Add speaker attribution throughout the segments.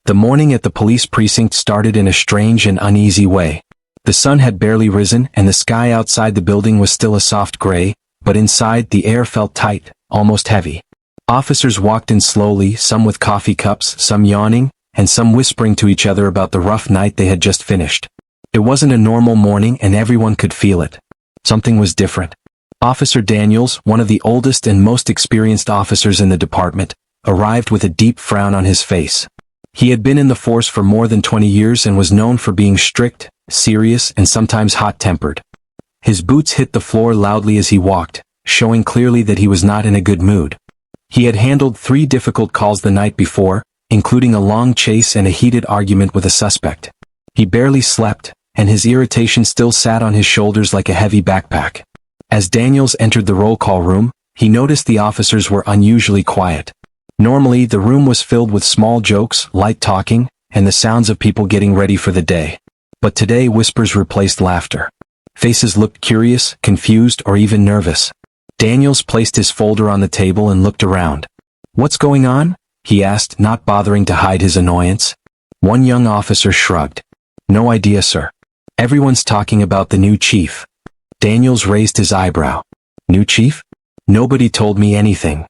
Speaker 1: The morning at the police precinct started in a strange and uneasy way. The sun had barely risen and the sky outside the building was still a soft gray, but inside the air felt tight, almost heavy. Officers walked in slowly, some with coffee cups, some yawning, and some whispering to each other about the rough night they had just finished. It wasn't a normal morning and everyone could feel it. Something was different. Officer Daniels, one of the oldest and most experienced officers in the department, arrived with a deep frown on his face. He had been in the force for more than 20 years and was known for being strict, serious, and sometimes hot-tempered. His boots hit the floor loudly as he walked, showing clearly that he was not in a good mood. He had handled 3 difficult calls the night before, including a long chase and a heated argument with a suspect. He barely slept, and his irritation still sat on his shoulders like a heavy backpack. As Daniels entered the roll call room, he noticed the officers were unusually quiet. Normally, the room was filled with small jokes, light talking, and the sounds of people getting ready for the day. But today whispers replaced laughter. Faces looked curious, confused, or even nervous. Daniels placed his folder on the table and looked around. "What's going on?" he asked, not bothering to hide his annoyance. One young officer shrugged. "No idea, sir. Everyone's talking about the new chief." Daniels raised his eyebrow. "New chief? Nobody told me anything."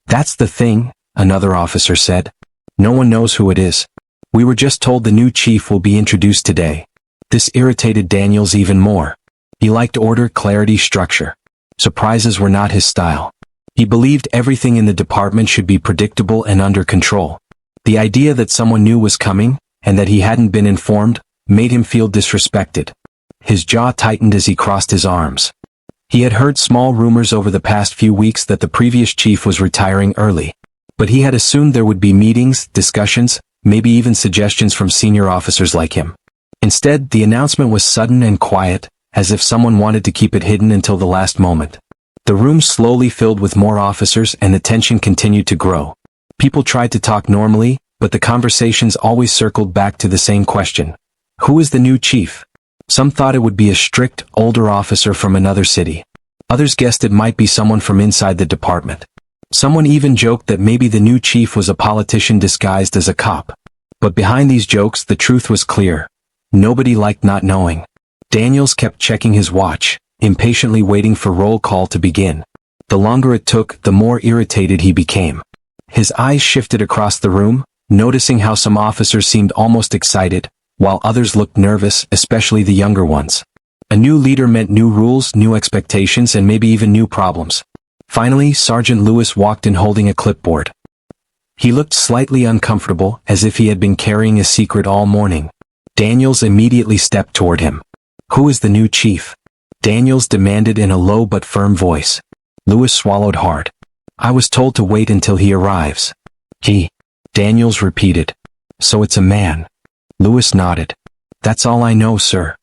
Speaker 1: "That's the thing," another officer said. "No one knows who it is. We were just told the new chief will be introduced today." This irritated Daniels even more. He liked order, clarity, structure. Surprises were not his style. He believed everything in the department should be predictable and under control. The idea that someone new was coming, and that he hadn't been informed, made him feel disrespected. His jaw tightened as he crossed his arms. He had heard small rumors over the past few weeks that the previous chief was retiring early. But he had assumed there would be meetings, discussions, maybe even suggestions from senior officers like him. Instead, the announcement was sudden and quiet, as if someone wanted to keep it hidden until the last moment. The room slowly filled with more officers and the tension continued to grow. People tried to talk normally, but the conversations always circled back to the same question. Who is the new chief? Some thought it would be a strict, older officer from another city. Others guessed it might be someone from inside the department. Someone even joked that maybe the new chief was a politician disguised as a cop. But behind these jokes, the truth was clear. Nobody liked not knowing. Daniels kept checking his watch, impatiently waiting for roll call to begin. The longer it took, the more irritated he became. His eyes shifted across the room, noticing how some officers seemed almost excited, while others looked nervous, especially the younger ones. A new leader meant new rules, new expectations, and maybe even new problems. Finally, Sergeant Lewis walked in holding a clipboard. He looked slightly uncomfortable, as if he had been carrying a secret all morning. Daniels immediately stepped toward him. "Who is the new chief?" Daniels demanded in a low but firm voice. Lewis swallowed hard. "I was told to wait until he arrives." "He?" Daniels repeated. "So it's a man." Lewis nodded. "That's all I know, sir."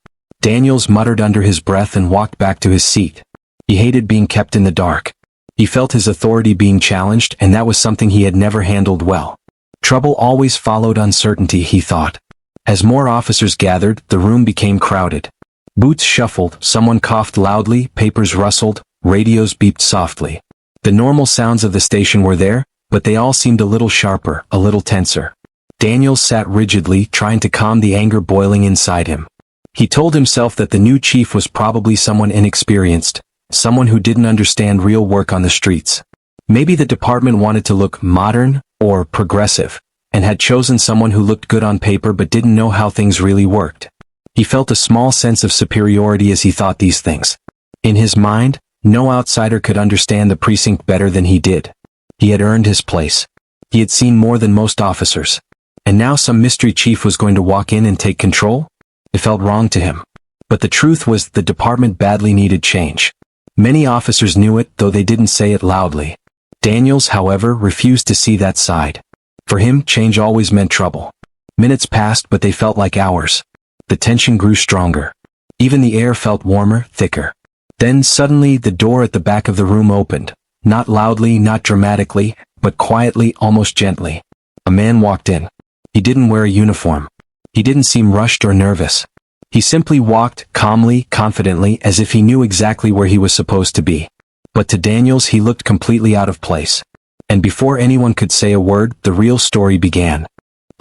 Speaker 1: Daniels muttered under his breath and walked back to his seat. He hated being kept in the dark. He felt his authority being challenged, and that was something he had never handled well. Trouble always followed uncertainty, he thought. As more officers gathered, the room became crowded. Boots shuffled, someone coughed loudly, papers rustled, radios beeped softly. The normal sounds of the station were there, but they all seemed a little sharper, a little tenser. Daniels sat rigidly, trying to calm the anger boiling inside him. He told himself that the new chief was probably someone inexperienced, someone who didn't understand real work on the streets. Maybe the department wanted to look modern or progressive, and had chosen someone who looked good on paper but didn't know how things really worked. He felt a small sense of superiority as he thought these things. In his mind, no outsider could understand the precinct better than he did. He had earned his place. He had seen more than most officers. And now some mystery chief was going to walk in and take control? It felt wrong to him. But the truth was the department badly needed change. Many officers knew it, though they didn't say it loudly. Daniels, however, refused to see that side. For him, change always meant trouble. Minutes passed, but they felt like hours. The tension grew stronger. Even the air felt warmer, thicker. Then suddenly the door at the back of the room opened. Not loudly, not dramatically, but quietly, almost gently. A man walked in. He didn't wear a uniform. He didn't seem rushed or nervous. He simply walked, calmly, confidently, as if he knew exactly where he was supposed to be. But to Daniels he looked completely out of place. And before anyone could say a word, the real story began.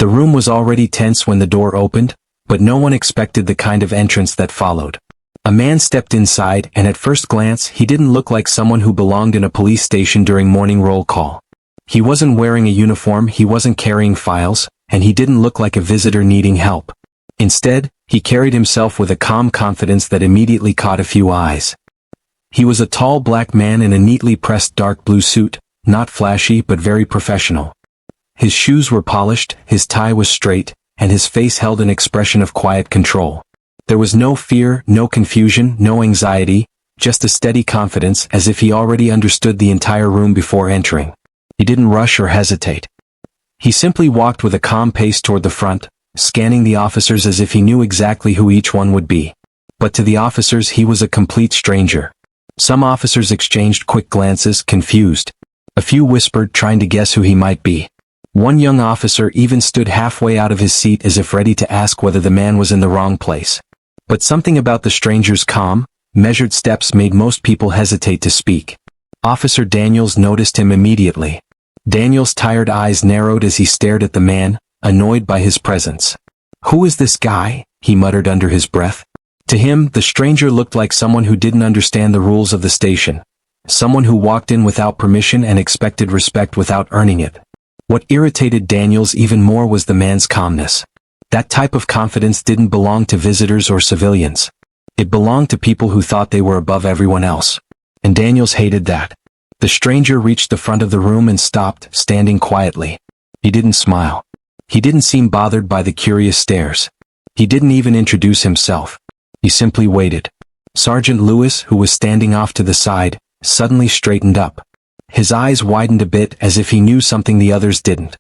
Speaker 1: The room was already tense when the door opened, but no one expected the kind of entrance that followed. A man stepped inside, and at first glance he didn't look like someone who belonged in a police station during morning roll call. He wasn't wearing a uniform, he wasn't carrying files, and he didn't look like a visitor needing help. Instead, he carried himself with a calm confidence that immediately caught a few eyes. He was a tall black man in a neatly pressed dark blue suit, not flashy but very professional. His shoes were polished, his tie was straight, and his face held an expression of quiet control. There was no fear, no confusion, no anxiety, just a steady confidence, as if he already understood the entire room before entering. He didn't rush or hesitate. He simply walked with a calm pace toward the front, scanning the officers as if he knew exactly who each one would be. But to the officers he was a complete stranger. Some officers exchanged quick glances, confused. A few whispered, trying to guess who he might be. One young officer even stood halfway out of his seat as if ready to ask whether the man was in the wrong place. But something about the stranger's calm, measured steps made most people hesitate to speak. Officer Daniels noticed him immediately. Daniels' tired eyes narrowed as he stared at the man, annoyed by his presence. "Who is this guy?" he muttered under his breath. To him, the stranger looked like someone who didn't understand the rules of the station. Someone who walked in without permission and expected respect without earning it. What irritated Daniels even more was the man's calmness. That type of confidence didn't belong to visitors or civilians. It belonged to people who thought they were above everyone else. And Daniels hated that. The stranger reached the front of the room and stopped, standing quietly. He didn't smile. He didn't seem bothered by the curious stares. He didn't even introduce himself. He simply waited. Sergeant Lewis, who was standing off to the side, suddenly straightened up. His eyes widened a bit as if he knew something the others didn't.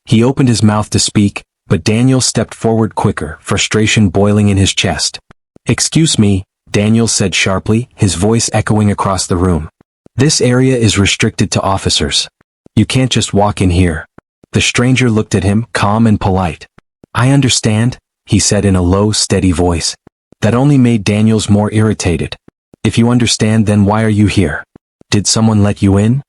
Speaker 1: He opened his mouth to speak, but Daniels stepped forward quicker, frustration boiling in his chest. "Excuse me," Daniels said sharply, his voice echoing across the room. "This area is restricted to officers. You can't just walk in here." The stranger looked at him, calm and polite. "I understand," he said in a low, steady voice. That only made Daniels more irritated. "If you understand, then why are you here? Did someone let you in?"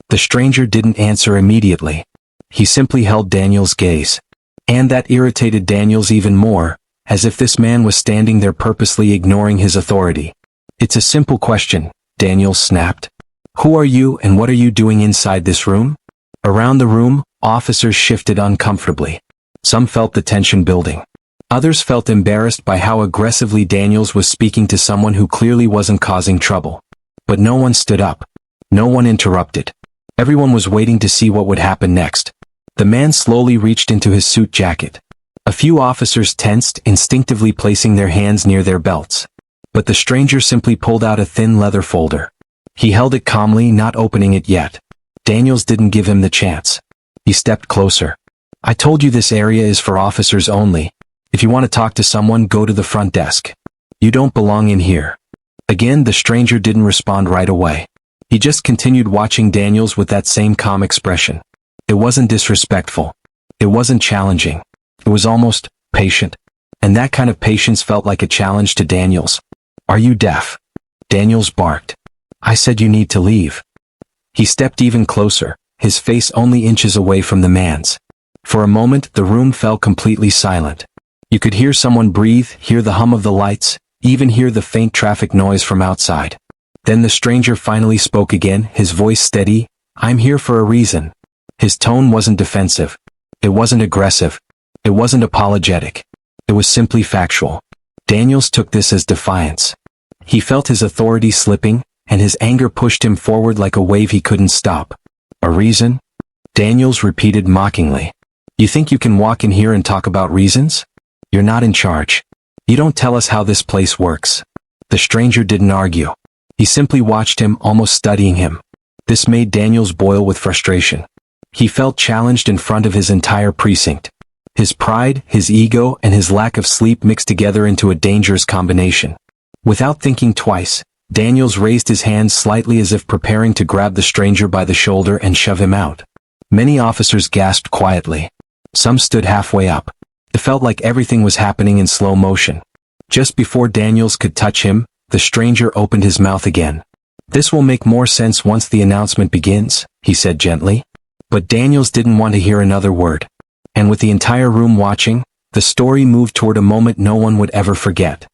Speaker 1: The stranger didn't answer immediately. He simply held Daniels' gaze. And that irritated Daniels even more, as if this man was standing there purposely ignoring his authority. "It's a simple question," Daniels snapped. "Who are you and what are you doing inside this room?" Around the room, officers shifted uncomfortably. Some felt the tension building. Others felt embarrassed by how aggressively Daniels was speaking to someone who clearly wasn't causing trouble. But no one stood up. No one interrupted. Everyone was waiting to see what would happen next. The man slowly reached into his suit jacket. A few officers tensed, instinctively placing their hands near their belts. But the stranger simply pulled out a thin leather folder. He held it calmly, not opening it yet. Daniels didn't give him the chance. He stepped closer. "I told you this area is for officers only. If you want to talk to someone, go to the front desk. You don't belong in here." Again, the stranger didn't respond right away. He just continued watching Daniels with that same calm expression. It wasn't disrespectful. It wasn't challenging. It was almost patient. And that kind of patience felt like a challenge to Daniels. "Are you deaf?" Daniels barked. "I said you need to leave." He stepped even closer, his face only inches away from the man's. For a moment, the room fell completely silent. You could hear someone breathe, hear the hum of the lights, even hear the faint traffic noise from outside. Then the stranger finally spoke again, his voice steady. "I'm here for a reason." His tone wasn't defensive. It wasn't aggressive. It wasn't apologetic. It was simply factual. Daniels took this as defiance. He felt his authority slipping, and his anger pushed him forward like a wave he couldn't stop. "A reason?" Daniels repeated mockingly. "You think you can walk in here and talk about reasons? You're not in charge. You don't tell us how this place works." The stranger didn't argue. He simply watched him, almost studying him. This made Daniels boil with frustration. He felt challenged in front of his entire precinct. His pride, his ego, and his lack of sleep mixed together into a dangerous combination. Without thinking twice, Daniels raised his hands slightly as if preparing to grab the stranger by the shoulder and shove him out. Many officers gasped quietly. Some stood halfway up. It felt like everything was happening in slow motion. Just before Daniels could touch him, the stranger opened his mouth again. "This will make more sense once the announcement begins," he said gently. But Daniels didn't want to hear another word. And with the entire room watching, the story moved toward a moment no one would ever forget.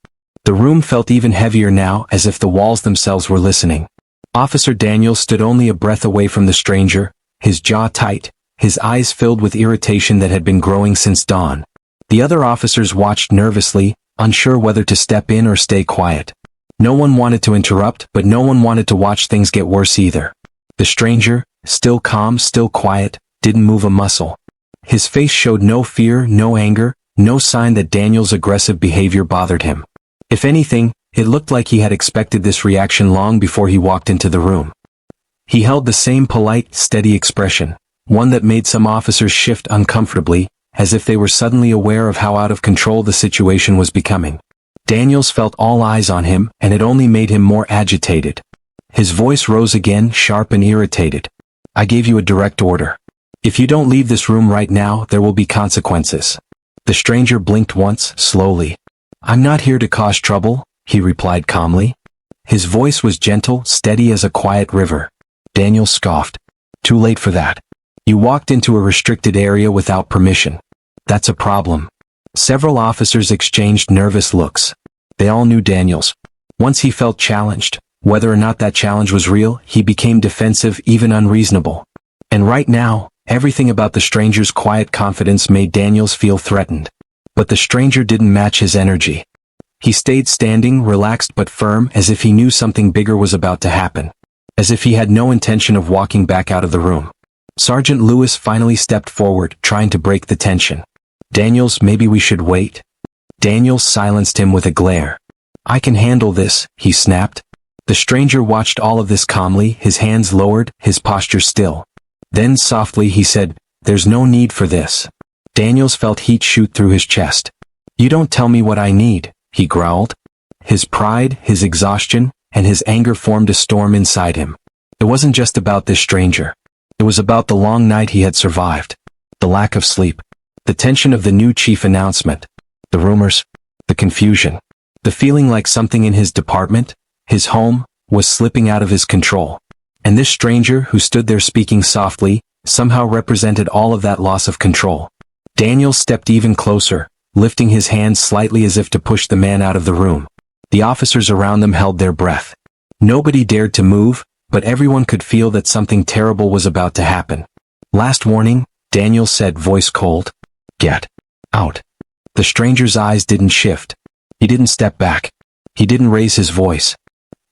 Speaker 1: The room felt even heavier now, as if the walls themselves were listening. Officer Daniels stood only a breath away from the stranger, his jaw tight, his eyes filled with irritation that had been growing since dawn. The other officers watched nervously, unsure whether to step in or stay quiet. No one wanted to interrupt, but no one wanted to watch things get worse either. The stranger, still calm, still quiet, didn't move a muscle. His face showed no fear, no anger, no sign that Daniel's aggressive behavior bothered him. If anything, it looked like he had expected this reaction long before he walked into the room. He held the same polite, steady expression, one that made some officers shift uncomfortably, as if they were suddenly aware of how out of control the situation was becoming. Daniels felt all eyes on him, and it only made him more agitated. His voice rose again, sharp and irritated. "I gave you a direct order. If you don't leave this room right now, there will be consequences." The stranger blinked once, slowly. "I'm not here to cause trouble," he replied calmly. His voice was gentle, steady as a quiet river. Daniel scoffed. "Too late for that. You walked into a restricted area without permission. That's a problem." Several officers exchanged nervous looks. They all knew Daniels. Once he felt challenged, whether or not that challenge was real, he became defensive, even unreasonable. And right now, everything about the stranger's quiet confidence made Daniels feel threatened. But the stranger didn't match his energy. He stayed standing, relaxed but firm, as if he knew something bigger was about to happen. As if he had no intention of walking back out of the room. Sergeant Lewis finally stepped forward, trying to break the tension. "Daniels, maybe we should wait?" Daniels silenced him with a glare. "I can handle this," he snapped. The stranger watched all of this calmly, his hands lowered, his posture still. Then softly he said, "There's no need for this." Daniels felt heat shoot through his chest. "You don't tell me what I need," he growled. His pride, his exhaustion, and his anger formed a storm inside him. It wasn't just about this stranger. It was about the long night he had survived. The lack of sleep. The tension of the new chief announcement. The rumors. The confusion. The feeling like something in his department, his home, was slipping out of his control. And this stranger, who stood there speaking softly, somehow represented all of that loss of control. Daniel stepped even closer, lifting his hands slightly as if to push the man out of the room. The officers around them held their breath. Nobody dared to move, but everyone could feel that something terrible was about to happen. "Last warning," Daniel said, voice cold. "Get out." The stranger's eyes didn't shift. He didn't step back. He didn't raise his voice.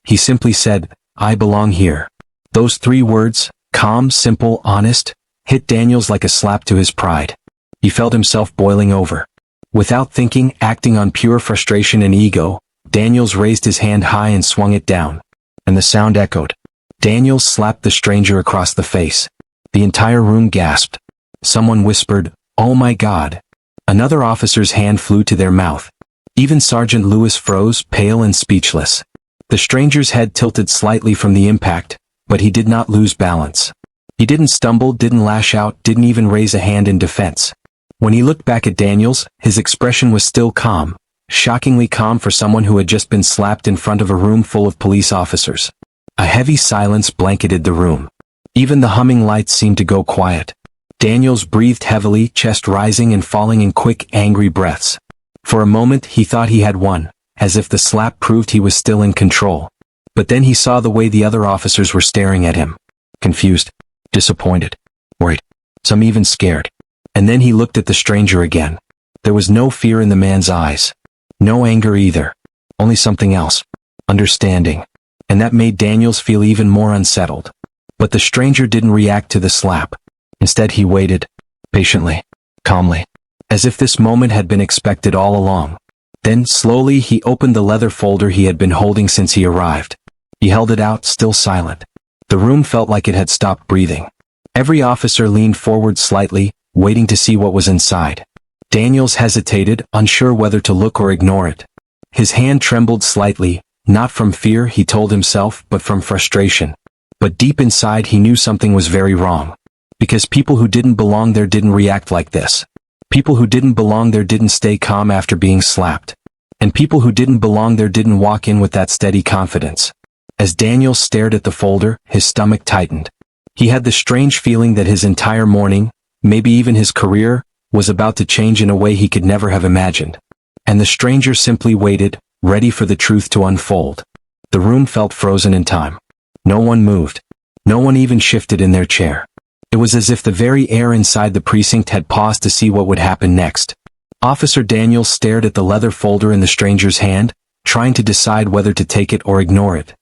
Speaker 1: He simply said, "I belong here." Those 3 words, calm, simple, honest, hit Daniels like a slap to his pride. He felt himself boiling over. Without thinking, acting on pure frustration and ego, Daniels raised his hand high and swung it down. And the sound echoed. Daniels slapped the stranger across the face. The entire room gasped. Someone whispered, "Oh my God." Another officer's hand flew to their mouth. Even Sergeant Lewis froze, pale and speechless. The stranger's head tilted slightly from the impact, but he did not lose balance. He didn't stumble, didn't lash out, didn't even raise a hand in defense. When he looked back at Daniels, his expression was still calm, shockingly calm for someone who had just been slapped in front of a room full of police officers. A heavy silence blanketed the room. Even the humming lights seemed to go quiet. Daniels breathed heavily, chest rising and falling in quick, angry breaths. For a moment he thought he had won, as if the slap proved he was still in control. But then he saw the way the other officers were staring at him. Confused, disappointed, worried, some even scared. And then he looked at the stranger again. There was no fear in the man's eyes. No anger either. Only something else. Understanding. And that made Daniels feel even more unsettled. But the stranger didn't react to the slap. Instead he waited, patiently, calmly, as if this moment had been expected all along. Then, slowly, he opened the leather folder he had been holding since he arrived. He held it out, still silent. The room felt like it had stopped breathing. Every officer leaned forward slightly, waiting to see what was inside. Daniels hesitated, unsure whether to look or ignore it. His hand trembled slightly, not from fear, he told himself, but from frustration. But deep inside he knew something was very wrong. Because people who didn't belong there didn't react like this. People who didn't belong there didn't stay calm after being slapped. And people who didn't belong there didn't walk in with that steady confidence. As Daniel stared at the folder, his stomach tightened. He had the strange feeling that his entire morning, maybe even his career, was about to change in a way he could never have imagined. And the stranger simply waited, ready for the truth to unfold. The room felt frozen in time. No one moved. No one even shifted in their chair. It was as if the very air inside the precinct had paused to see what would happen next. Officer Daniels stared at the leather folder in the stranger's hand, trying to decide whether to take it or ignore it.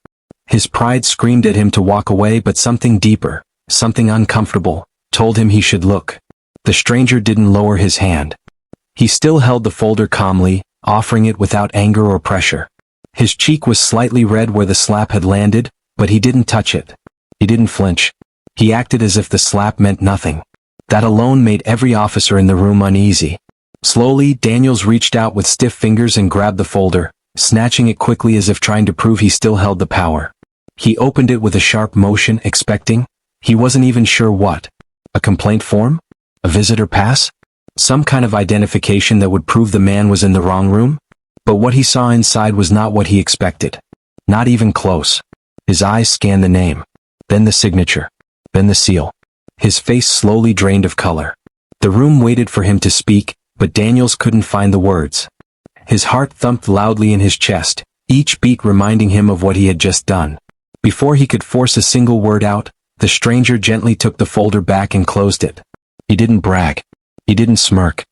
Speaker 1: His pride screamed at him to walk away, but something deeper, something uncomfortable, told him he should look. The stranger didn't lower his hand. He still held the folder calmly, offering it without anger or pressure. His cheek was slightly red where the slap had landed, but he didn't touch it. He didn't flinch. He acted as if the slap meant nothing. That alone made every officer in the room uneasy. Slowly, Daniels reached out with stiff fingers and grabbed the folder, snatching it quickly as if trying to prove he still held the power. He opened it with a sharp motion, expecting, he wasn't even sure what. A complaint form? A visitor pass? Some kind of identification that would prove the man was in the wrong room? But what he saw inside was not what he expected. Not even close. His eyes scanned the name. Then the signature. Then the seal. His face slowly drained of color. The room waited for him to speak, but Daniels couldn't find the words. His heart thumped loudly in his chest, each beat reminding him of what he had just done. Before he could force a single word out, the stranger gently took the folder back and closed it. He didn't brag. He didn't smirk.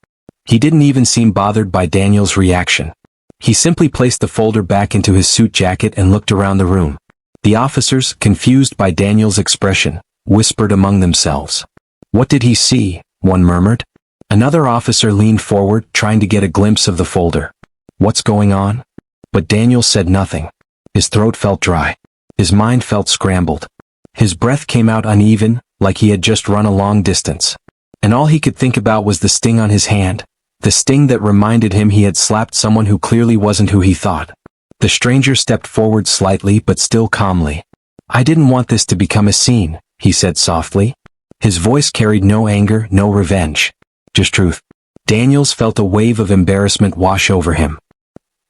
Speaker 1: He didn't even seem bothered by Daniels' reaction. He simply placed the folder back into his suit jacket and looked around the room. The officers, confused by Daniels' expression, whispered among themselves. What did he see? One murmured. Another officer leaned forward, trying to get a glimpse of the folder. What's going on? But Daniels said nothing. His throat felt dry. His mind felt scrambled. His breath came out uneven, like he had just run a long distance. And all he could think about was the sting on his hand, the sting that reminded him he had slapped someone who clearly wasn't who he thought. The stranger stepped forward slightly but still calmly. I didn't want this to become a scene, he said softly. His voice carried no anger, no revenge. Just truth. Daniels felt a wave of embarrassment wash over him.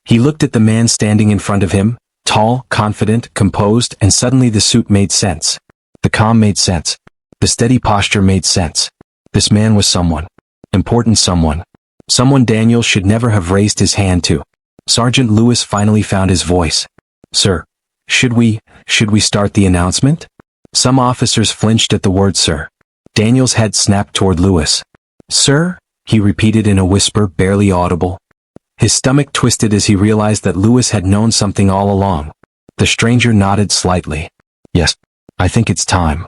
Speaker 1: He looked at the man standing in front of him, tall, confident, composed, and suddenly the suit made sense. The calm made sense. The steady posture made sense. This man was someone. Important someone. Someone Daniels should never have raised his hand to. Sergeant Lewis finally found his voice. Sir, should we start the announcement? Some officers flinched at the word sir. Daniels' head snapped toward Lewis. Sir? He repeated in a whisper barely audible. His stomach twisted as he realized that Lewis had known something all along. The stranger nodded slightly. Yes, I think it's time.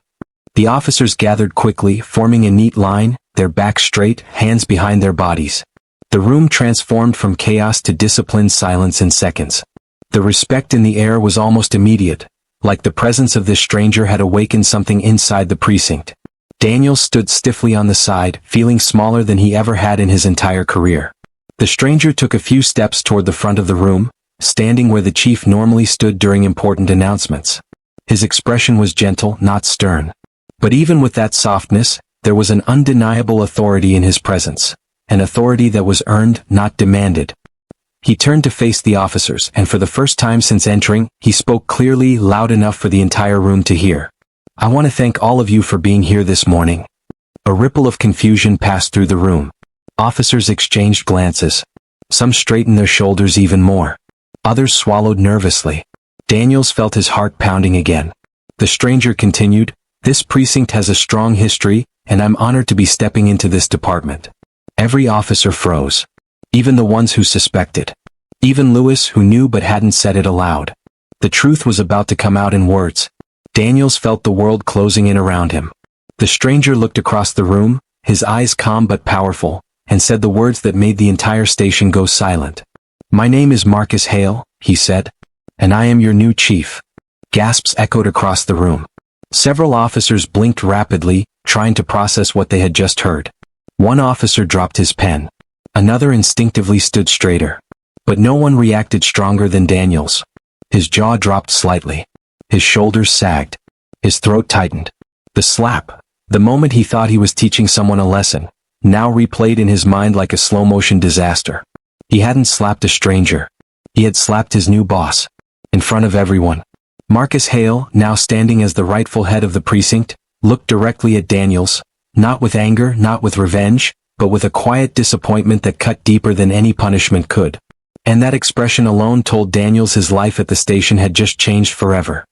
Speaker 1: The officers gathered quickly, forming a neat line, their backs straight, hands behind their bodies. The room transformed from chaos to disciplined silence in seconds. The respect in the air was almost immediate, like the presence of this stranger had awakened something inside the precinct. Daniels stood stiffly on the side, feeling smaller than he ever had in his entire career. The stranger took a few steps toward the front of the room, standing where the chief normally stood during important announcements. His expression was gentle, not stern. But even with that softness, there was an undeniable authority in his presence, an authority that was earned, not demanded. He turned to face the officers, and for the first time since entering, he spoke clearly, loud enough for the entire room to hear. I want to thank all of you for being here this morning. A ripple of confusion passed through the room. Officers exchanged glances. Some straightened their shoulders even more. Others swallowed nervously. Daniels felt his heart pounding again. The stranger continued, This precinct has a strong history, and I'm honored to be stepping into this department. Every officer froze. Even the ones who suspected. Even Lewis, who knew but hadn't said it aloud. The truth was about to come out in words. Daniels felt the world closing in around him. The stranger looked across the room, his eyes calm but powerful, and said the words that made the entire station go silent. My name is Marcus Hale, he said, and I am your new chief. Gasps echoed across the room. Several officers blinked rapidly, trying to process what they had just heard. One officer dropped his pen. Another instinctively stood straighter. But no one reacted stronger than Daniels. His jaw dropped slightly. His shoulders sagged. His throat tightened. The slap, the moment he thought he was teaching someone a lesson, now replayed in his mind like a slow-motion disaster. He hadn't slapped a stranger. He had slapped his new boss. In front of everyone. Marcus Hale, now standing as the rightful head of the precinct, looked directly at Daniels, not with anger, not with revenge, but with a quiet disappointment that cut deeper than any punishment could. And that expression alone told Daniels his life at the station had just changed forever.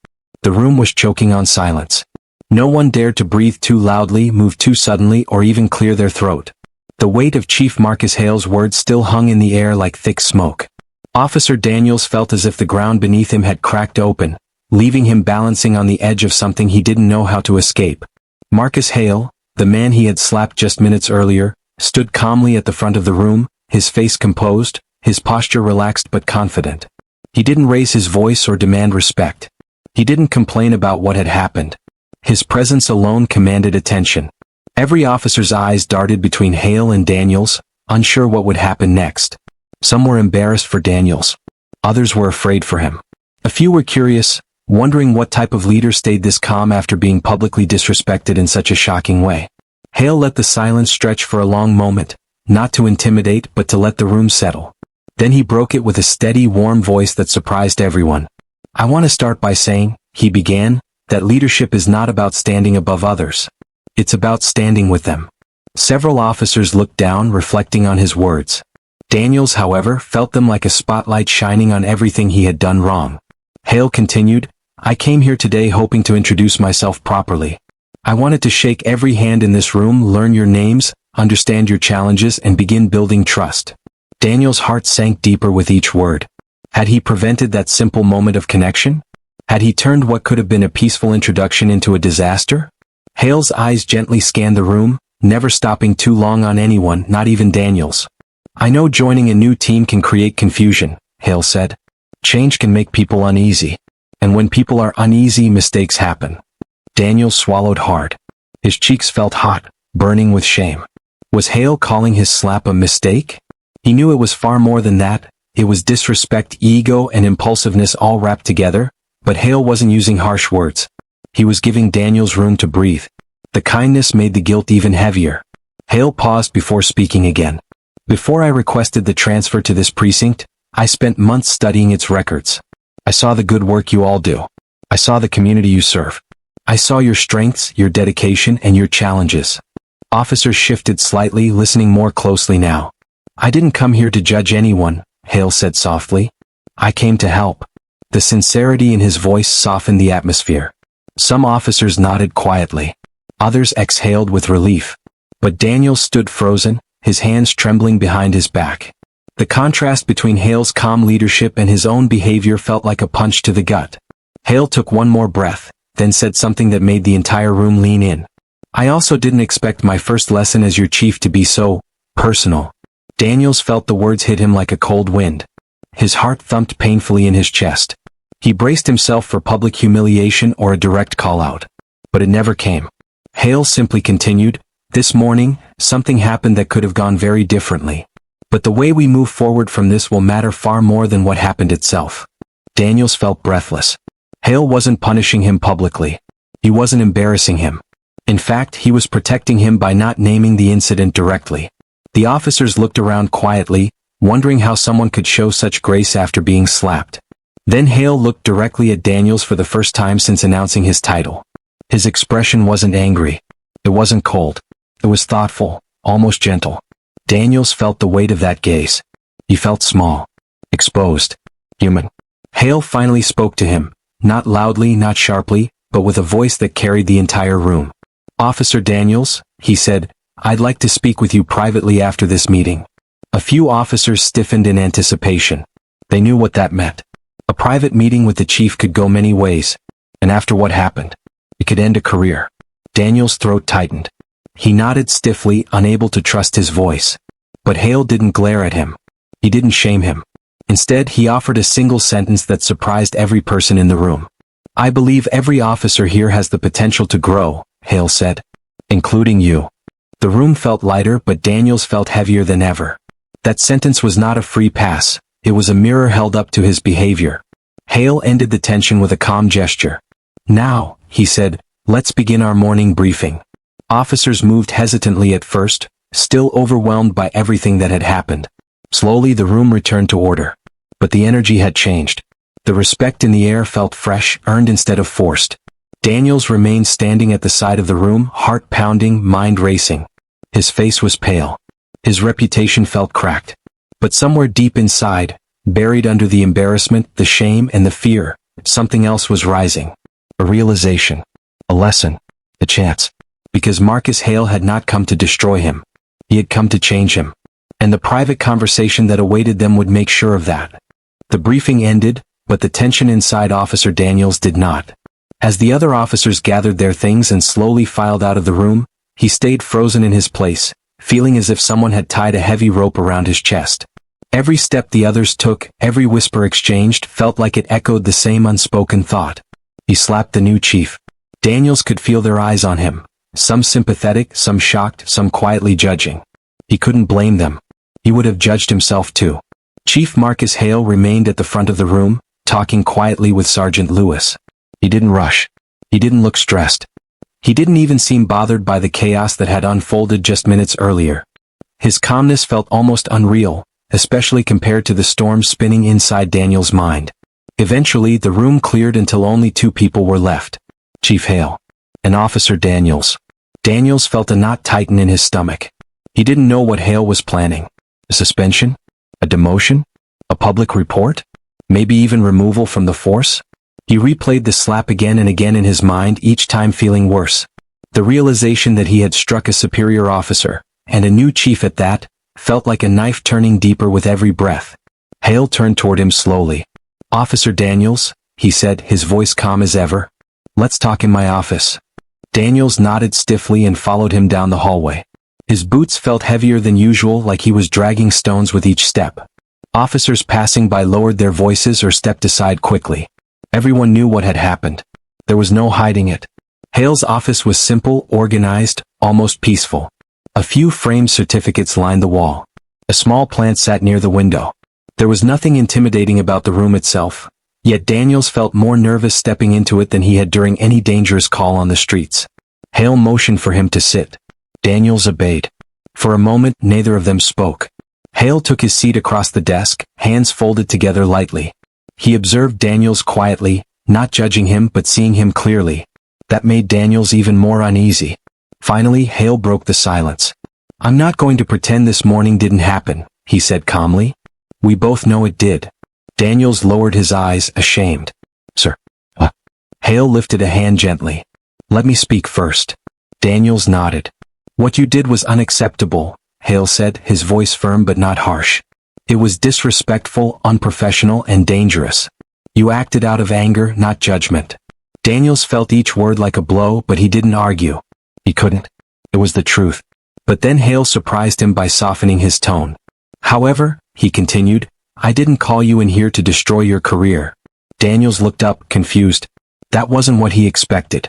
Speaker 1: The room was choking on silence. No one dared to breathe too loudly, move too suddenly, or even clear their throat. The weight of Chief Marcus Hale's words still hung in the air like thick smoke. Officer Daniels felt as if the ground beneath him had cracked open, leaving him balancing on the edge of something he didn't know how to escape. Marcus Hale, the man he had slapped just minutes earlier, stood calmly at the front of the room, his face composed, his posture relaxed but confident. He didn't raise his voice or demand respect. He didn't complain about what had happened. His presence alone commanded attention. Every officer's eyes darted between Hale and Daniels, unsure what would happen next. Some were embarrassed for Daniels. Others were afraid for him. A few were curious, wondering what type of leader stayed this calm after being publicly disrespected in such a shocking way. Hale let the silence stretch for a long moment, not to intimidate but to let the room settle. Then he broke it with a steady, warm voice that surprised everyone. "I want to start by saying," he began, "that leadership is not about standing above others. It's about standing with them." Several officers looked down, reflecting on his words. Daniels, however, felt them like a spotlight shining on everything he had done wrong. Hale continued, "I came here today hoping to introduce myself properly. I wanted to shake every hand in this room, learn your names, understand your challenges, and begin building trust." Daniel's heart sank deeper with each word. Had he prevented that simple moment of connection? Had he turned what could have been a peaceful introduction into a disaster? Hale's eyes gently scanned the room, never stopping too long on anyone, not even Daniels. "I know joining a new team can create confusion," Hale said. "Change can make people uneasy. And when people are uneasy, mistakes happen." Daniels swallowed hard. His cheeks felt hot, burning with shame. Was Hale calling his slap a mistake? He knew it was far more than that. It was disrespect, ego, and impulsiveness all wrapped together, but Hale wasn't using harsh words. He was giving Daniels room to breathe. The kindness made the guilt even heavier. Hale paused before speaking again. "Before I requested the transfer to this precinct, I spent months studying its records. I saw the good work you all do. I saw the community you serve. I saw your strengths, your dedication, and your challenges." Officers shifted slightly, listening more closely now. "I didn't come here to judge anyone," Hale said softly. "I came to help." The sincerity in his voice softened the atmosphere. Some officers nodded quietly. Others exhaled with relief. But Daniel stood frozen, his hands trembling behind his back. The contrast between Hale's calm leadership and his own behavior felt like a punch to the gut. Hale took one more breath, then said something that made the entire room lean in. "I also didn't expect my first lesson as your chief to be so personal." Daniels felt the words hit him like a cold wind. His heart thumped painfully in his chest. He braced himself for public humiliation or a direct call-out. But it never came. Hale simply continued, "This morning, something happened that could have gone very differently. But the way we move forward from this will matter far more than what happened itself." Daniels felt breathless. Hale wasn't punishing him publicly. He wasn't embarrassing him. In fact, he was protecting him by not naming the incident directly. The officers looked around quietly, wondering how someone could show such grace after being slapped. Then Hale looked directly at Daniels for the first time since announcing his title. His expression wasn't angry. It wasn't cold. It was thoughtful, almost gentle. Daniels felt the weight of that gaze. He felt small, exposed, human. Hale finally spoke to him, not loudly, not sharply, but with a voice that carried the entire room. "Officer Daniels," he said, "I'd like to speak with you privately after this meeting." A few officers stiffened in anticipation. They knew what that meant. A private meeting with the chief could go many ways, and after what happened, it could end a career. Daniel's throat tightened. He nodded stiffly, unable to trust his voice. But Hale didn't glare at him. He didn't shame him. Instead, he offered a single sentence that surprised every person in the room. "I believe every officer here has the potential to grow," Hale said. "Including you." The room felt lighter, but Daniels felt heavier than ever. That sentence was not a free pass. It was a mirror held up to his behavior. Hale ended the tension with a calm gesture. "Now," he said, "let's begin our morning briefing." Officers moved hesitantly at first, still overwhelmed by everything that had happened. Slowly the room returned to order. But the energy had changed. The respect in the air felt fresh, earned instead of forced. Daniels remained standing at the side of the room, heart pounding, mind racing. His face was pale. His reputation felt cracked. But somewhere deep inside, buried under the embarrassment, the shame, and the fear, something else was rising. A realization. A lesson. A chance. Because Marcus Hale had not come to destroy him. He had come to change him. And the private conversation that awaited them would make sure of that. The briefing ended, but the tension inside Officer Daniels did not. As the other officers gathered their things and slowly filed out of the room, he stayed frozen in his place, feeling as if someone had tied a heavy rope around his chest. Every step the others took, every whisper exchanged, felt like it echoed the same unspoken thought. He slapped the new chief. Daniels could feel their eyes on him, some sympathetic, some shocked, some quietly judging. He couldn't blame them. He would have judged himself too. Chief Marcus Hale remained at the front of the room, talking quietly with Sergeant Lewis. He didn't rush. He didn't look stressed. He didn't even seem bothered by the chaos that had unfolded just minutes earlier. His calmness felt almost unreal, especially compared to the storm spinning inside Daniel's mind. Eventually, the room cleared until only two people were left. Chief Hale and Officer Daniels. Daniels felt a knot tighten in his stomach. He didn't know what Hale was planning. A suspension? A demotion? A public report? Maybe even removal from the force? He replayed the slap again and again in his mind, each time feeling worse. The realization that he had struck a superior officer, and a new chief at that, felt like a knife turning deeper with every breath. Hale turned toward him slowly. "Officer Daniels," he said, his voice calm as ever. "Let's talk in my office." Daniels nodded stiffly and followed him down the hallway. His boots felt heavier than usual, like he was dragging stones with each step. Officers passing by lowered their voices or stepped aside quickly. Everyone knew what had happened. There was no hiding it. Hale's office was simple, organized, almost peaceful. A few framed certificates lined the wall. A small plant sat near the window. There was nothing intimidating about the room itself, yet Daniels felt more nervous stepping into it than he had during any dangerous call on the streets. Hale motioned for him to sit. Daniels obeyed. For a moment, neither of them spoke. Hale took his seat across the desk, hands folded together lightly. He observed Daniels quietly, not judging him but seeing him clearly. That made Daniels even more uneasy. Finally, Hale broke the silence. "I'm not going to pretend this morning didn't happen," he said calmly. "We both know it did." Daniels lowered his eyes, ashamed. "Sir." Hale lifted a hand gently. "Let me speak first." Daniels nodded. "What you did was unacceptable," Hale said, his voice firm but not harsh. "It was disrespectful, unprofessional, and dangerous. You acted out of anger, not judgment." Daniels felt each word like a blow, but he didn't argue. He couldn't. It was the truth. But then Hale surprised him by softening his tone. "However," he continued, "I didn't call you in here to destroy your career." Daniels looked up, confused. That wasn't what he expected.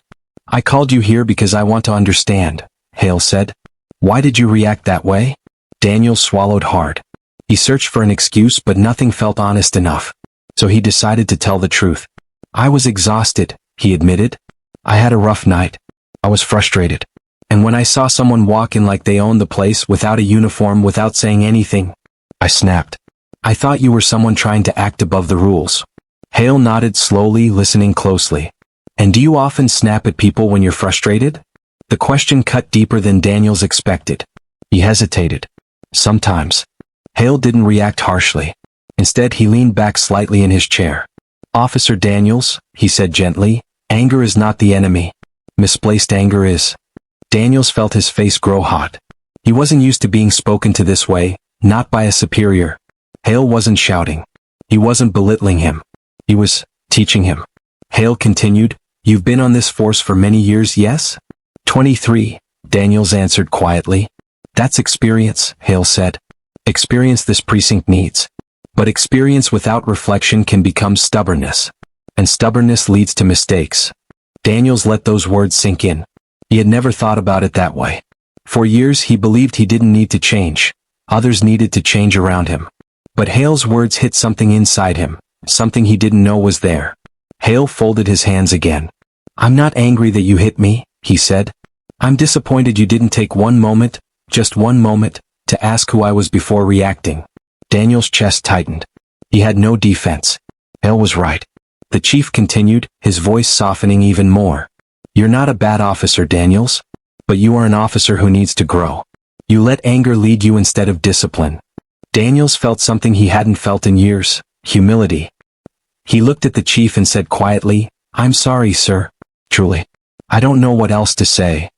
Speaker 1: "I called you here because I want to understand," Hale said. "Why did you react that way?" Daniels swallowed hard. He searched for an excuse, but nothing felt honest enough. So he decided to tell the truth. "I was exhausted," he admitted. "I had a rough night. I was frustrated. And when I saw someone walk in like they owned the place, without a uniform, without saying anything, I snapped. I thought you were someone trying to act above the rules." Hale nodded slowly, listening closely. "And do you often snap at people when you're frustrated?" The question cut deeper than Daniels expected. He hesitated. "Sometimes." Hale didn't react harshly. Instead, he leaned back slightly in his chair. "Officer Daniels," he said gently, "anger is not the enemy. Misplaced anger is." Daniels felt his face grow hot. He wasn't used to being spoken to this way, not by a superior. Hale wasn't shouting. He wasn't belittling him. He was teaching him. Hale continued, "You've been on this force for many years, yes?" 23, Daniels answered quietly. "That's experience," Hale said. "Experience this precinct needs. But experience without reflection can become stubbornness. And stubbornness leads to mistakes." Daniels let those words sink in. He had never thought about it that way. For years he believed he didn't need to change. Others needed to change around him. But Hale's words hit something inside him, something he didn't know was there. Hale folded his hands again. "I'm not angry that you hit me," he said. "I'm disappointed you didn't take one moment, just one moment, to ask who I was before reacting." Daniel's chest tightened. He had no defense. Hale was right. The chief continued, his voice softening even more. "You're not a bad officer, Daniels. But you are an officer who needs to grow. You let anger lead you instead of discipline. Daniels felt something he hadn't felt in years, humility. He looked at the chief and said quietly, "I'm sorry, sir. Truly. I don't know what else to say."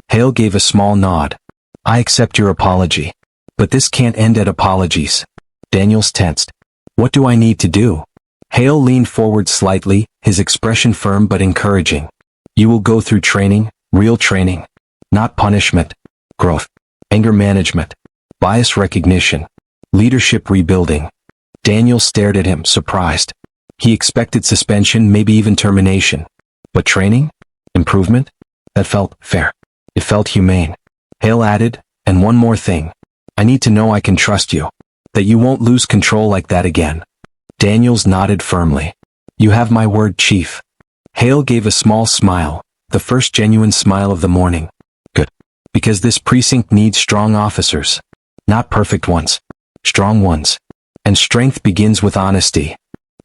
Speaker 1: Hale gave a small nod. "I accept your apology. But this can't end at apologies." Daniels tensed. "What do I need to do?" Hale leaned forward slightly, his expression firm but encouraging. "You will go through training, real training. Not punishment. Growth. Anger management. Bias recognition. Leadership rebuilding." Daniels stared at him, surprised. He expected suspension, maybe even termination. But training? Improvement? That felt fair. It felt humane. Hale added, "And one more thing. I need to know I can trust you. That you won't lose control like that again." Daniels nodded firmly. "You have my word, Chief." Hale gave a small smile, the first genuine smile of the morning. "Good. Because this precinct needs strong officers. Not perfect ones. Strong ones. And strength begins with honesty."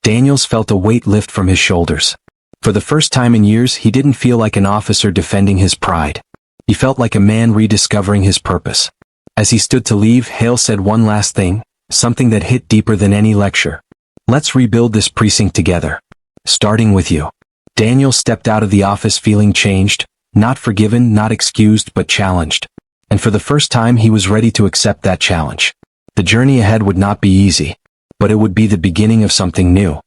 Speaker 1: Daniels felt a weight lift from his shoulders. For the first time in years, he didn't feel like an officer defending his pride. He felt like a man rediscovering his purpose. As he stood to leave, Hale said one last thing, something that hit deeper than any lecture. "Let's rebuild this precinct together. Starting with you." Daniels stepped out of the office feeling changed, not forgiven, not excused, but challenged. And for the first time he was ready to accept that challenge. The journey ahead would not be easy, but it would be the beginning of something new.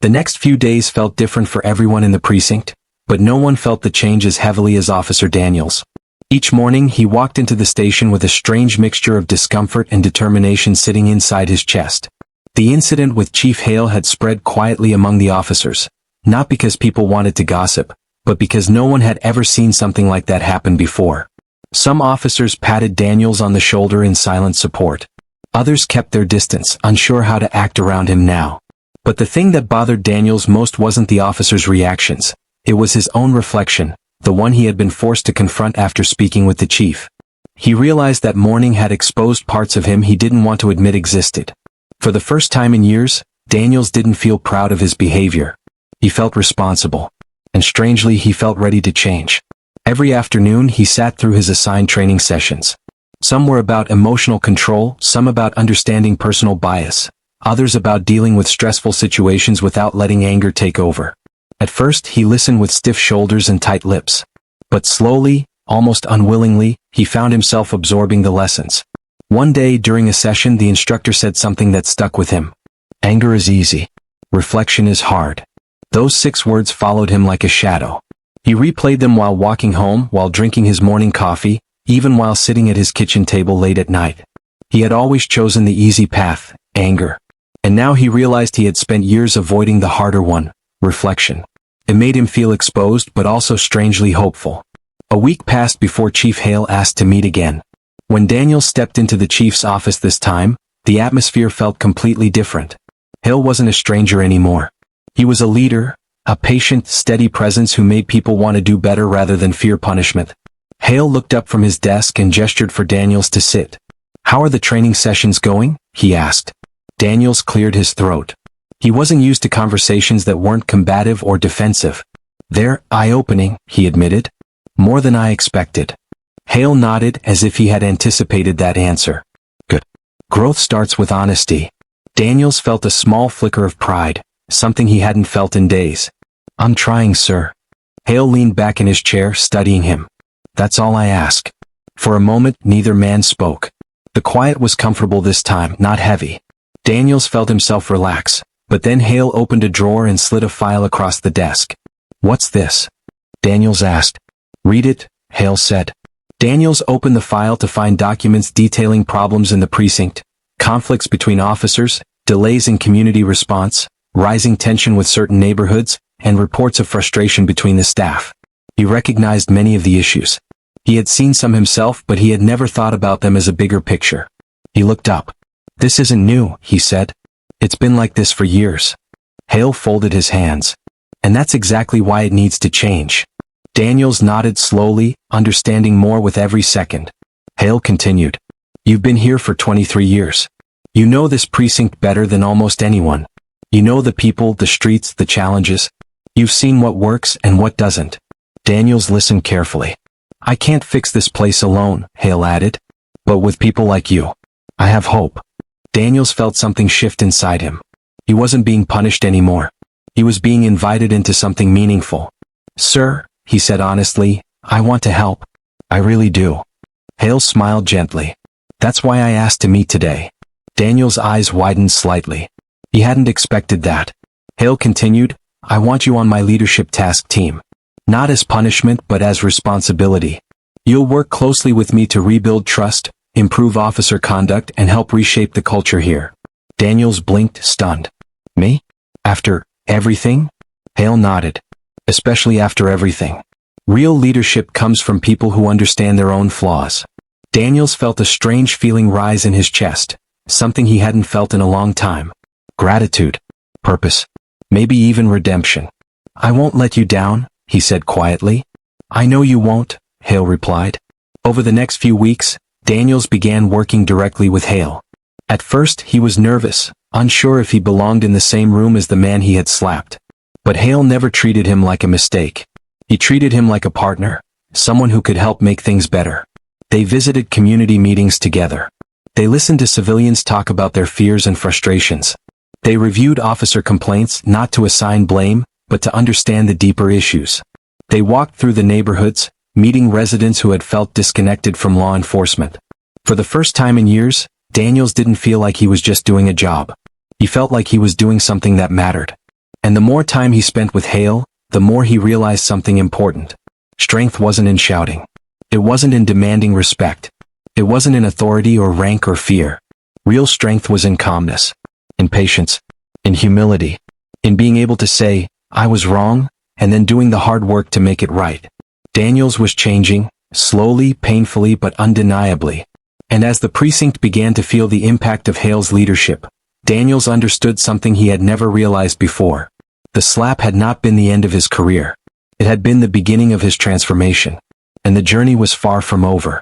Speaker 1: The next few days felt different for everyone in the precinct, but no one felt the change as heavily as Officer Daniels. Each morning he walked into the station with a strange mixture of discomfort and determination sitting inside his chest. The incident with Chief Hale had spread quietly among the officers, not because people wanted to gossip, but because no one had ever seen something like that happen before. Some officers patted Daniels on the shoulder in silent support. Others kept their distance, unsure how to act around him now. But the thing that bothered Daniels most wasn't the officers' reactions. It was his own reflection, the one he had been forced to confront after speaking with the chief. He realized that morning had exposed parts of him he didn't want to admit existed. For the first time in years, Daniels didn't feel proud of his behavior. He felt responsible. And strangely, he felt ready to change. Every afternoon he sat through his assigned training sessions. Some were about emotional control, some about understanding personal bias, others about dealing with stressful situations without letting anger take over. At first he listened with stiff shoulders and tight lips. But slowly, almost unwillingly, he found himself absorbing the lessons. One day during a session the instructor said something that stuck with him. "Anger is easy. Reflection is hard." Those 6 words followed him like a shadow. He replayed them while walking home, while drinking his morning coffee, even while sitting at his kitchen table late at night. He had always chosen the easy path, anger. And now he realized he had spent years avoiding the harder one, reflection. It made him feel exposed but also strangely hopeful. A week passed before Chief Hale asked to meet again. When Daniel stepped into the chief's office this time, the atmosphere felt completely different. Hale wasn't a stranger anymore. He was a leader, a patient, steady presence who made people want to do better rather than fear punishment. Hale looked up from his desk and gestured for Daniels to sit. "How are the training sessions going?" he asked. Daniels cleared his throat. He wasn't used to conversations that weren't combative or defensive. "They're eye-opening," he admitted. "More than I expected." Hale nodded as if he had anticipated that answer. "Good. Growth starts with honesty." Daniels felt a small flicker of pride, something he hadn't felt in days. "I'm trying, sir." Hale leaned back in his chair, studying him. "That's all I ask." For a moment, neither man spoke. The quiet was comfortable this time, not heavy. Daniels felt himself relax, but then Hale opened a drawer and slid a file across the desk. "What's this?" Daniels asked. "Read it," Hale said. Daniels opened the file to find documents detailing problems in the precinct, conflicts between officers, delays in community response, rising tension with certain neighborhoods, and reports of frustration between the staff. He recognized many of the issues. He had seen some himself, but he had never thought about them as a bigger picture. He looked up. "This isn't new," he said. "It's been like this for years." Hale folded his hands. "And that's exactly why it needs to change." Daniels nodded slowly, understanding more with every second. Hale continued. "You've been here for 23 years. You know this precinct better than almost anyone. You know the people, the streets, the challenges. You've seen what works and what doesn't." Daniels listened carefully. "I can't fix this place alone," Hale added. But with people like you, I have hope. Daniels felt something shift inside him. He wasn't being punished anymore. He was being invited into something meaningful. Sir, he said honestly, I want to help. I really do. Hale smiled gently. That's why I asked to meet today. Daniel's eyes widened slightly. He hadn't expected that. Hale continued, I want you on my leadership task team. Not as punishment but as responsibility. You'll work closely with me to rebuild trust, improve officer conduct and help reshape the culture here. Daniels blinked, stunned. Me? After everything? Hale nodded. Especially after everything. Real leadership comes from people who understand their own flaws. Daniels felt a strange feeling rise in his chest, something he hadn't felt in a long time. Gratitude. Purpose. Maybe even redemption. I won't let you down, he said quietly. I know you won't, Hale replied. Over the next few weeks, Daniels began working directly with Hale. At first, he was nervous, unsure if he belonged in the same room as the man he had slapped. But Hale never treated him like a mistake. He treated him like a partner, someone who could help make things better. They visited community meetings together. They listened to civilians talk about their fears and frustrations. They reviewed officer complaints not to assign blame, but to understand the deeper issues. They walked through the neighborhoods, meeting residents who had felt disconnected from law enforcement. For the first time in years, Daniels didn't feel like he was just doing a job. He felt like he was doing something that mattered. And the more time he spent with Hale, the more he realized something important. Strength wasn't in shouting. It wasn't in demanding respect. It wasn't in authority or rank or fear. Real strength was in calmness, in patience, in humility, in being able to say, I was wrong, and then doing the hard work to make it right. Daniels was changing, slowly, painfully, but undeniably. And as the precinct began to feel the impact of Hale's leadership, Daniels understood something he had never realized before. The slap had not been the end of his career. It had been the beginning of his transformation. And the journey was far from over.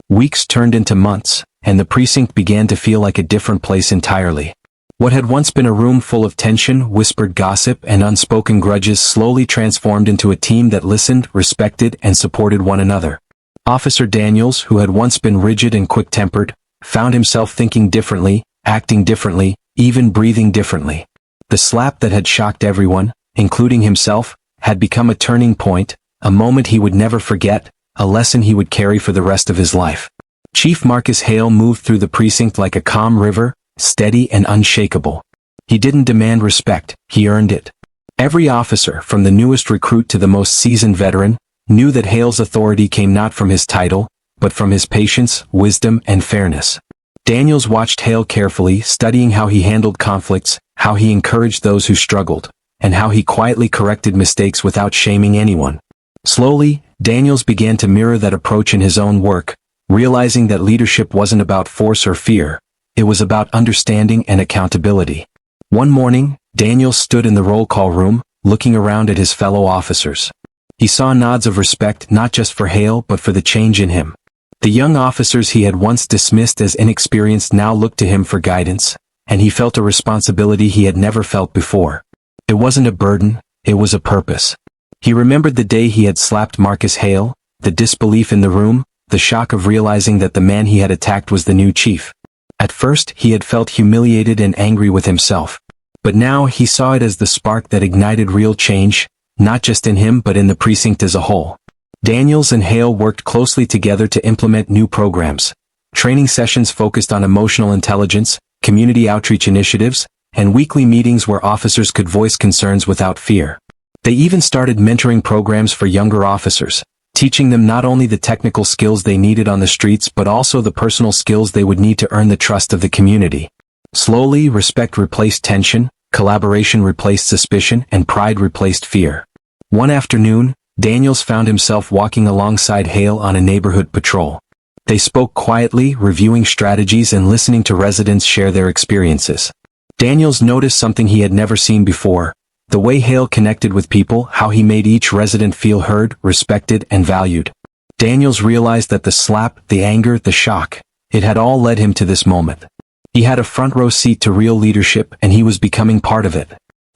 Speaker 1: Weeks turned into months, and the precinct began to feel like a different place entirely. What had once been a room full of tension, whispered gossip, and unspoken grudges slowly transformed into a team that listened, respected, and supported one another. Officer Daniels, who had once been rigid and quick-tempered, found himself thinking differently, acting differently, even breathing differently. The slap that had shocked everyone, including himself, had become a turning point, a moment he would never forget, a lesson he would carry for the rest of his life. Chief Marcus Hale moved through the precinct like a calm river, steady and unshakable. He didn't demand respect, he earned it. Every officer, from the newest recruit to the most seasoned veteran, knew that Hale's authority came not from his title, but from his patience, wisdom, and fairness. Daniels watched Hale carefully, studying how he handled conflicts, how he encouraged those who struggled, and how he quietly corrected mistakes without shaming anyone. Slowly, Daniels began to mirror that approach in his own work, realizing that leadership wasn't about force or fear, it was about understanding and accountability. One morning, Daniels stood in the roll call room, looking around at his fellow officers. He saw nods of respect not just for Hale but for the change in him. The young officers he had once dismissed as inexperienced now looked to him for guidance, and he felt a responsibility he had never felt before. It wasn't a burden, it was a purpose. He remembered the day he had slapped Marcus Hale, the disbelief in the room, the shock of realizing that the man he had attacked was the new chief. At first, he had felt humiliated and angry with himself. But now he saw it as the spark that ignited real change, not just in him but in the precinct as a whole. Daniels and Hale worked closely together to implement new programs. Training sessions focused on emotional intelligence, community outreach initiatives, and weekly meetings where officers could voice concerns without fear. They even started mentoring programs for younger officers, teaching them not only the technical skills they needed on the streets but also the personal skills they would need to earn the trust of the community. Slowly, respect replaced tension, collaboration replaced suspicion, and pride replaced fear. One afternoon, Daniels found himself walking alongside Hale on a neighborhood patrol. They spoke quietly, reviewing strategies and listening to residents share their experiences. Daniels noticed something he had never seen before: the way Hale connected with people, how he made each resident feel heard, respected, and valued. Daniels realized that the slap, the anger, the shock, it had all led him to this moment. He had a front row seat to real leadership and he was becoming part of it.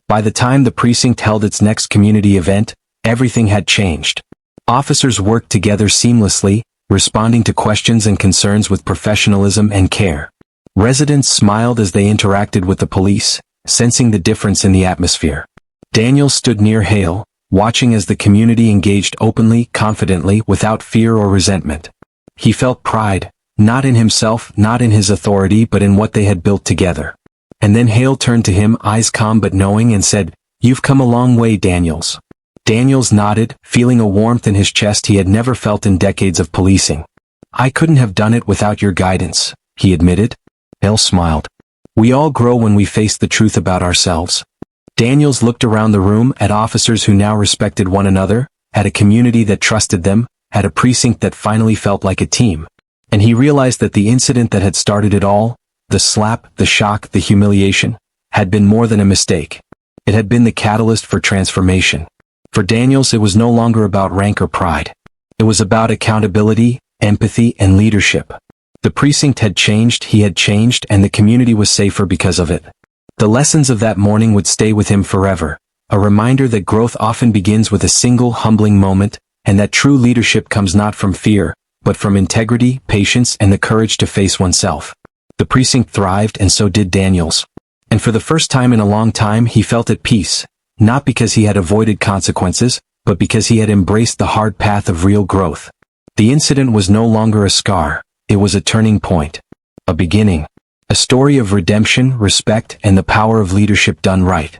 Speaker 1: By the time the precinct held its next community event, everything had changed. Officers worked together seamlessly, responding to questions and concerns with professionalism and care. Residents smiled as they interacted with the police, sensing the difference in the atmosphere. Daniel stood near Hale, watching as the community engaged openly, confidently, without fear or resentment. He felt pride, not in himself, not in his authority, but in what they had built together. And then Hale turned to him, eyes calm but knowing, and said, "You've come a long way, Daniels." Daniels nodded, feeling a warmth in his chest he had never felt in decades of policing. "I couldn't have done it without your guidance," he admitted. Hale smiled. "We all grow when we face the truth about ourselves." Daniels looked around the room at officers who now respected one another, at a community that trusted them, at a precinct that finally felt like a team. And he realized that the incident that had started it all, the slap, the shock, the humiliation, had been more than a mistake. It had been the catalyst for transformation. For Daniels, it was no longer about rank or pride. It was about accountability, empathy, and leadership. The precinct had changed, he had changed, and the community was safer because of it. The lessons of that morning would stay with him forever, a reminder that growth often begins with a single humbling moment, and that true leadership comes not from fear, but from integrity, patience, and the courage to face oneself. The precinct thrived, and so did Daniels. And for the first time in a long time, he felt at peace, not because he had avoided consequences, but because he had embraced the hard path of real growth. The incident was no longer a scar, it was a turning point. A beginning. A story of redemption, respect, and the power of leadership done right.